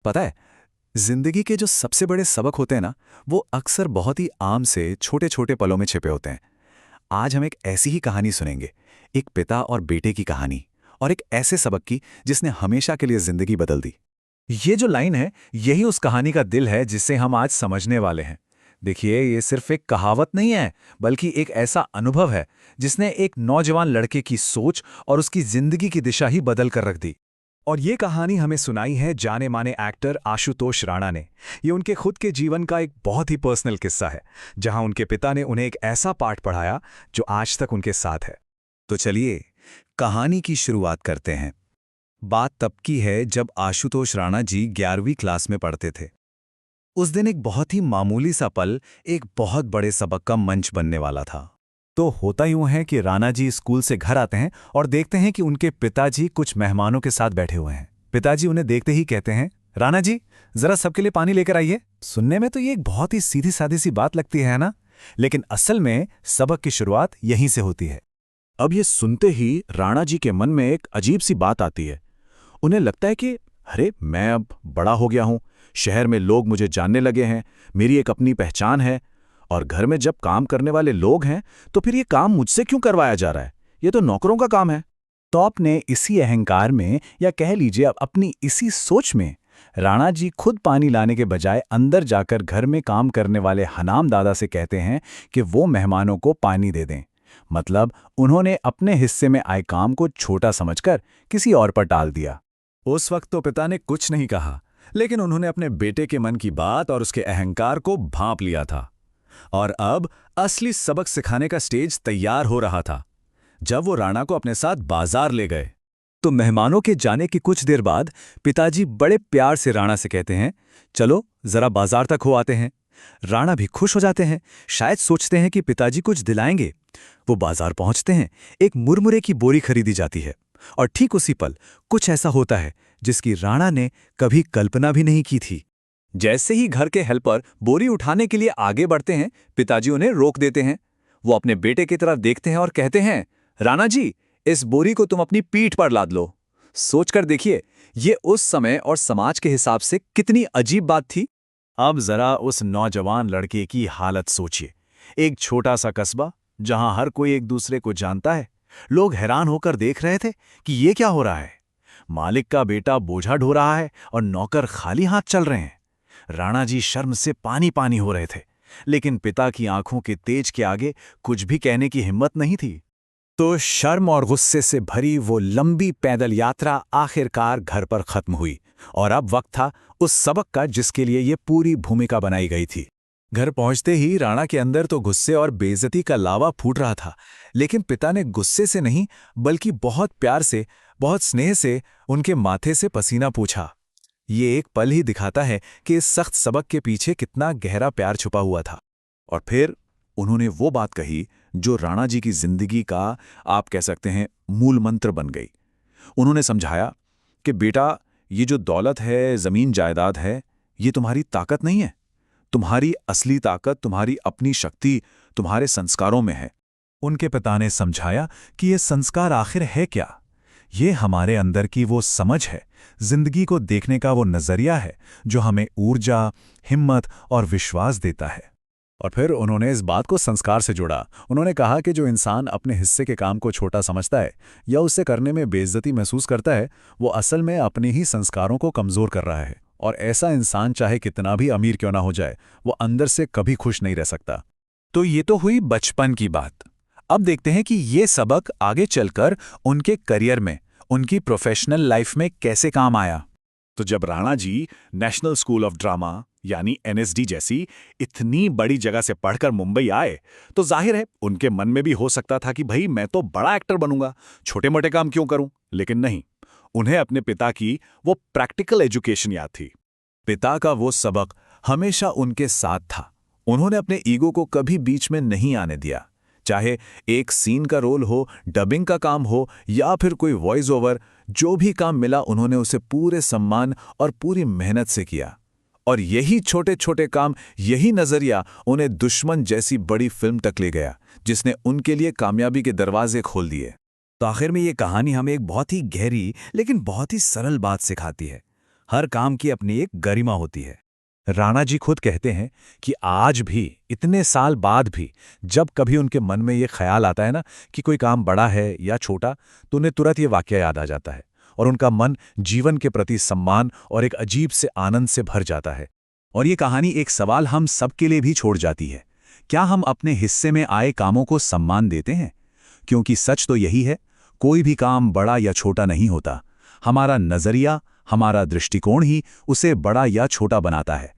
पता है, जिंदगी के जो सबसे बड़े सबक होते हैं ना, वो अक्सर बहुत ही आम से छोटे छोटे पलों में छिपे होते हैं। आज हम एक ऐसी ही कहानी सुनेंगे, एक पिता और बेटे की कहानी, और एक ऐसे सबक की जिसने हमेशा के लिए जिंदगी बदल दी। ये जो लाइन है, यही उस कहानी का दिल है जिसे हम आज समझने वाले हैं। देखिए, ये सिर्फ एक कहावत नहीं है, बल्कि एक ऐसा अनुभव है जिसने एक नौजवान लड़के की सोच और उसकी जिंदगी की दिशा ही बदल कर रख दी। और ये कहानी हमें सुनाई है जाने माने एक्टर आशुतोष राणा ने। ये उनके खुद के जीवन का एक बहुत ही पर्सनल किस्सा है, जहां उनके पिता ने उन्हें एक ऐसा पाठ पढ़ाया जो आज तक उनके साथ है। तो चलिए, कहानी की शुरुआत करते हैं। बात तब की है जब आशुतोष राणा जी 11वीं क्लास में पढ़ते थे। उस दिन एक बहुत ही मामूली सा पल एक बहुत बड़े सबक का मंच बनने वाला था। तो होता यूं है कि राणा जी स्कूल से घर आते हैं और देखते हैं कि उनके पिताजी कुछ मेहमानों के साथ बैठे हुए हैं। पिताजी उन्हें देखते ही कहते हैं, राणा जी, जरा सबके लिए पानी लेकर आइए। सुनने में तो ये एक बहुत ही सीधी सादी सी बात लगती है ना, लेकिन असल में सबक की शुरुआत यहीं से होती है। अब ये सुनते ही राणा जी के मन में एक अजीब सी बात आती है। उन्हें लगता है कि अरे, मैं अब बड़ा हो गया हूं, शहर में लोग मुझे जानने लगे हैं, मेरी एक अपनी पहचान है, और घर में जब काम करने वाले लोग हैं तो फिर ये काम मुझसे क्यों करवाया जा रहा है? ये तो नौकरों का काम है। तो आपने इसी अहंकार में, या कह लीजिए अब अपनी इसी सोच में, राणा जी खुद पानी लाने के बजाय अंदर जाकर घर में काम करने वाले हनाम दादा से कहते हैं कि वो मेहमानों को पानी दे दें। मतलब उन्होंने अपने हिस्से में आए काम को छोटा समझकर किसी और पर टाल दिया। उस वक्त तो पिता ने कुछ नहीं कहा, लेकिन उन्होंने अपने बेटे के मन की बात और उसके अहंकार को भांप लिया था। और अब असली सबक सिखाने का स्टेज तैयार हो रहा था। जब वो राणा को अपने साथ बाजार ले गए, तो मेहमानों के जाने की कुछ देर बाद पिताजी बड़े प्यार से राणा से कहते हैं, चलो जरा बाजार तक हो आते हैं। राणा भी खुश हो जाते हैं, शायद सोचते हैं कि पिताजी कुछ दिलाएंगे। वो बाजार पहुंचते हैं, एक मुरमुरे की बोरी खरीदी जाती है, और ठीक उसी पल कुछ ऐसा होता है जिसकी राणा ने कभी कल्पना भी नहीं की थी। जैसे ही घर के हेल्पर बोरी उठाने के लिए आगे बढ़ते हैं, पिताजी उन्हें रोक देते हैं। वो अपने बेटे की तरफ देखते हैं और कहते हैं, राणा जी, इस बोरी को तुम अपनी पीठ पर लाद लो। सोचकर देखिए, ये उस समय और समाज के हिसाब से कितनी अजीब बात थी। अब जरा उस नौजवान लड़के की हालत सोचिए। एक छोटा सा कस्बा जहां हर कोई एक दूसरे को जानता है। लोग हैरान होकर देख रहे थे कि ये क्या हो रहा है। मालिक का बेटा बोझा ढो रहा है और नौकर खाली हाथ चल रहे हैं। राणा जी शर्म से पानी पानी हो रहे थे, लेकिन पिता की आंखों के तेज के आगे कुछ भी कहने की हिम्मत नहीं थी। तो शर्म और गुस्से से भरी वो लंबी पैदल यात्रा आखिरकार घर पर खत्म हुई, और अब वक्त था उस सबक का जिसके लिए ये पूरी भूमिका बनाई गई थी। घर पहुंचते ही राणा के अंदर तो गुस्से और बेइज्जती का लावा फूट रहा था, लेकिन पिता ने गुस्से से नहीं, बल्कि बहुत प्यार से, बहुत स्नेह से उनके माथे से पसीना पूछा। ये एक पल ही दिखाता है कि इस सख्त सबक के पीछे कितना गहरा प्यार छुपा हुआ था। और फिर उन्होंने वो बात कही जो राणा जी की जिंदगी का, आप कह सकते हैं, मूल मंत्र बन गई। उन्होंने समझाया कि बेटा, ये जो दौलत है, जमीन जायदाद है, ये तुम्हारी ताकत नहीं है। तुम्हारी असली ताकत तुम्हारी अपनी शक्ति, तुम्हारे संस्कारों में है। उनके पिता ने समझाया कि ये संस्कार आखिर है क्या। ये हमारे अंदर की वो समझ है, जिंदगी को देखने का वो नजरिया है जो हमें ऊर्जा, हिम्मत और विश्वास देता है। और फिर उन्होंने इस बात को संस्कार से जोड़ा। उन्होंने कहा कि जो इंसान अपने हिस्से के काम को छोटा समझता है या उससे करने में बेइज्जती महसूस करता है, वो असल में अपने ही संस्कारों को कमजोर कर रहा है। और ऐसा इंसान चाहे कितना भी अमीर क्यों ना हो जाए, वो अंदर से कभी खुश नहीं रह सकता। तो ये तो हुई बचपन की बात। अब देखते हैं कि ये सबक आगे चलकर उनके करियर में, उनकी प्रोफेशनल लाइफ में कैसे काम आया। तो जब Rana ji national school of drama यानी एनएसडी जैसी इतनी बड़ी जगह से पढ़कर मुंबई आए, तो जाहिर है उनके मन में भी हो सकता था कि भाई, मैं तो बड़ा एक्टर बनूंगा, छोटे मोटे काम क्यों करूं। लेकिन नहीं, उन्हें अपने पिता की वो प्रैक्टिकल एजुकेशन याद थी। पिता का वो सबक हमेशा उनके साथ था। उन्होंने अपने ईगो को कभी बीच में नहीं आने दिया। चाहे एक सीन का रोल हो, डबिंग का काम हो, या फिर कोई वॉइस ओवर, जो भी काम मिला उन्होंने उसे पूरे सम्मान और पूरी मेहनत से किया। और यही छोटे छोटे काम, यही नजरिया उन्हें दुश्मन जैसी बड़ी फिल्म तक ले गया, जिसने उनके लिए कामयाबी के दरवाजे खोल दिए। तो आखिर में ये कहानी हमें एक बहुत ही गहरी लेकिन बहुत ही सरल बात सिखाती है। हर काम की अपनी एक गरिमा होती है। राणा जी खुद कहते हैं कि आज भी, इतने साल बाद भी, जब कभी उनके मन में ये ख्याल आता है ना कि कोई काम बड़ा है या छोटा, तो उन्हें तुरंत ये वाकया याद आ जाता है और उनका मन जीवन के प्रति सम्मान और एक अजीब से आनंद से भर जाता है। और ये कहानी एक सवाल हम सबके लिए भी छोड़ जाती है, क्या हम अपने हिस्से में आए कामों को सम्मान देते हैं? क्योंकि सच तो यही है, कोई भी काम बड़ा या छोटा नहीं होता, हमारा नजरिया, हमारा दृष्टिकोण ही उसे बड़ा या छोटा बनाता है।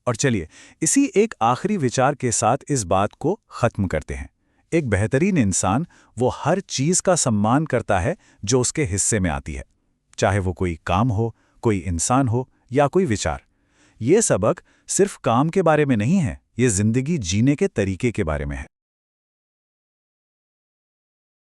और चलिए, इसी एक आखिरी विचार के साथ इस बात को खत्म करते हैं। एक बेहतरीन इंसान वो हर चीज का सम्मान करता है जो उसके हिस्से में आती है, चाहे वो कोई काम हो, कोई इंसान हो या कोई विचार। ये सबक सिर्फ काम के बारे में नहीं है, ये जिंदगी जीने के तरीके के बारे में है।